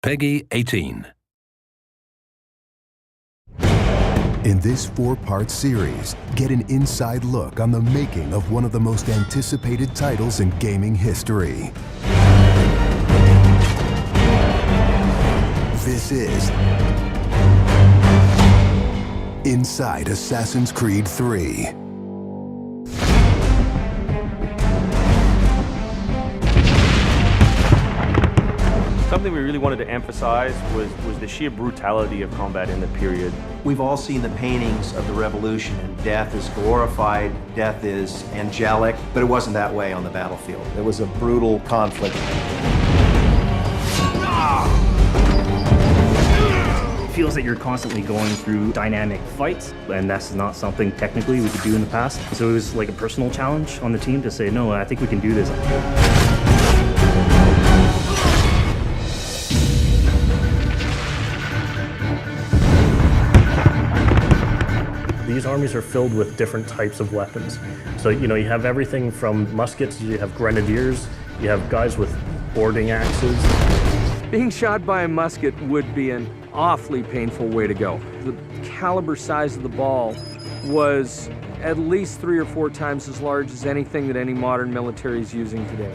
Peggy 18. In this 4-part series, get an inside look on the making of one of the most anticipated titles in gaming history. This is Inside Assassin's Creed 3. Something we really wanted to emphasize was the sheer brutality of combat in the period. We've all seen the paintings of the Revolution, and death is glorified, death is angelic, but it wasn't that way on the battlefield. It was a brutal conflict. It feels that you're constantly going through dynamic fights, and that's not something technically we could do in the past. So it was like a personal challenge on the team to say, no, I think we can do this. These armies are filled with different types of weapons. So, you have everything from muskets, you have grenadiers, you have guys with boarding axes. Being shot by a musket would be an awfully painful way to go. The caliber size of the ball was at least 3 or 4 times as large as anything that any modern military is using today.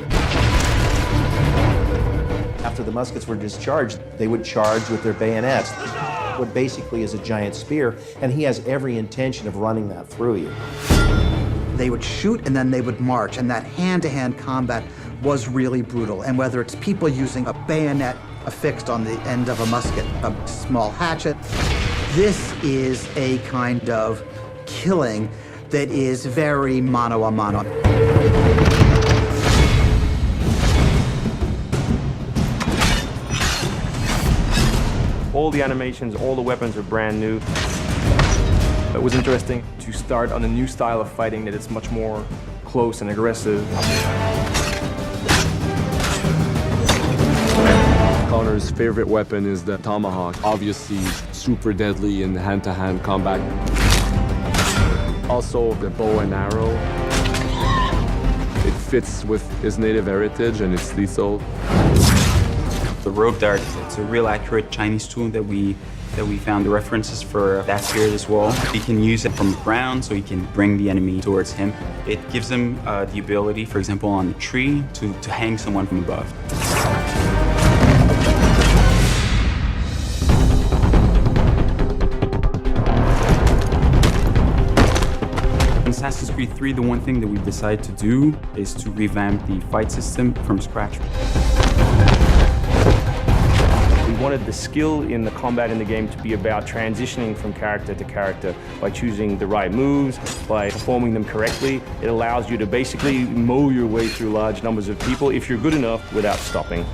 After the muskets were discharged, they would charge with their bayonets. What basically is a giant spear, and he has every intention of running that through you. They would shoot and then they would march, and that hand-to-hand combat was really brutal. And whether it's people using a bayonet affixed on the end of a musket, a small hatchet, this is a kind of killing that is very mano a mano. All the animations, all the weapons are brand new. It was interesting to start on a new style of fighting that is much more close and aggressive. Connor's favorite weapon is the tomahawk, obviously super deadly in hand-to-hand combat. Also the bow and arrow. It fits with his native heritage and it's lethal. The rope dart, it's a real accurate Chinese tool that we found the references for that period as well. He can use it from the ground, so he can bring the enemy towards him. It gives him the ability, for example, on a tree, to hang someone from above. In Assassin's Creed 3, the one thing that we decided to do is to revamp the fight system from scratch. We wanted the skill in the combat in the game to be about transitioning from character to character by choosing the right moves, by performing them correctly. It allows you to basically mow your way through large numbers of people if you're good enough without stopping.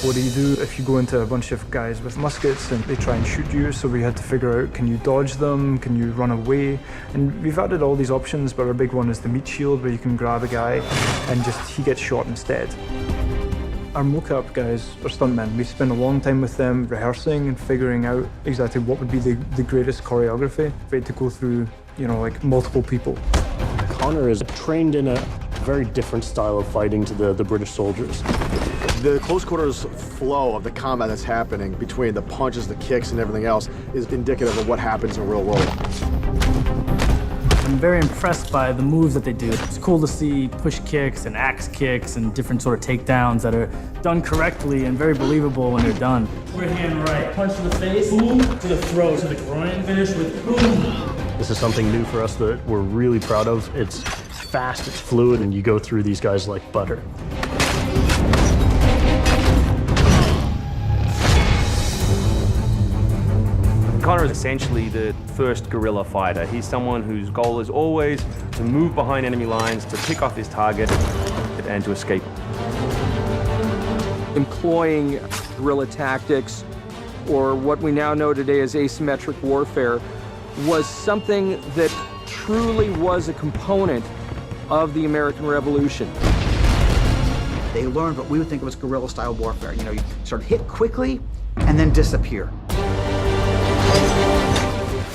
What do you do if you go into a bunch of guys with muskets and they try and shoot you? So we had to figure out, can you dodge them? Can you run away? And we've added all these options, but our big one is the meat shield, where you can grab a guy and he gets shot instead. Our mocap guys are stuntmen. We spend a long time with them rehearsing and figuring out exactly what would be the greatest choreography. Afraid to go through, like multiple people. Connor is trained in a very different style of fighting to the British soldiers. The close quarters flow of the combat that's happening between the punches, the kicks, and everything else is indicative of what happens in the real world. I'm very impressed by the moves that they do. It's cool to see push kicks and axe kicks and different sort of takedowns that are done correctly and very believable when they're done. Right hand right, punch to the face, boom, to the throat, to the groin, finish with boom. This is something new for us that we're really proud of. It's fast, it's fluid, and you go through these guys like butter. Connor is essentially the first guerrilla fighter. He's someone whose goal is always to move behind enemy lines, to pick off his target, and to escape. Employing guerrilla tactics, or what we now know today as asymmetric warfare, was something that truly was a component of the American Revolution. They learned what we would think was guerrilla-style warfare. You sort of hit quickly and then disappear.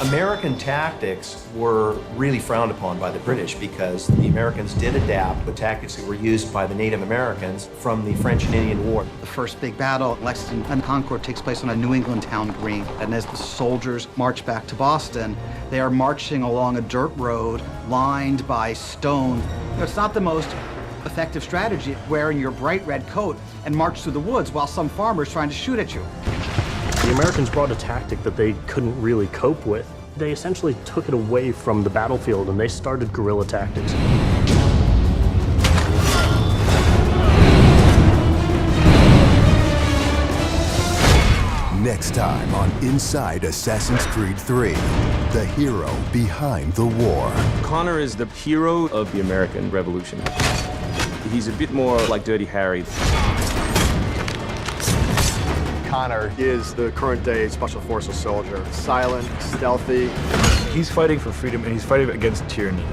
American tactics were really frowned upon by the British because the Americans did adapt the tactics that were used by the Native Americans from the French and Indian War. The first big battle, Lexington and Concord, takes place on a New England town green. And as the soldiers march back to Boston, they are marching along a dirt road lined by stone. It's not the most effective strategy, wearing your bright red coat and march through the woods while some farmer's trying to shoot at you. The Americans brought a tactic that they couldn't really cope with. They essentially took it away from the battlefield and they started guerrilla tactics. Next time on Inside Assassin's Creed 3, the hero behind the war. Connor is the hero of the American Revolution. He's a bit more like Dirty Harry. Connor is the current day Special Forces soldier. Silent, stealthy. He's fighting for freedom and he's fighting against tyranny.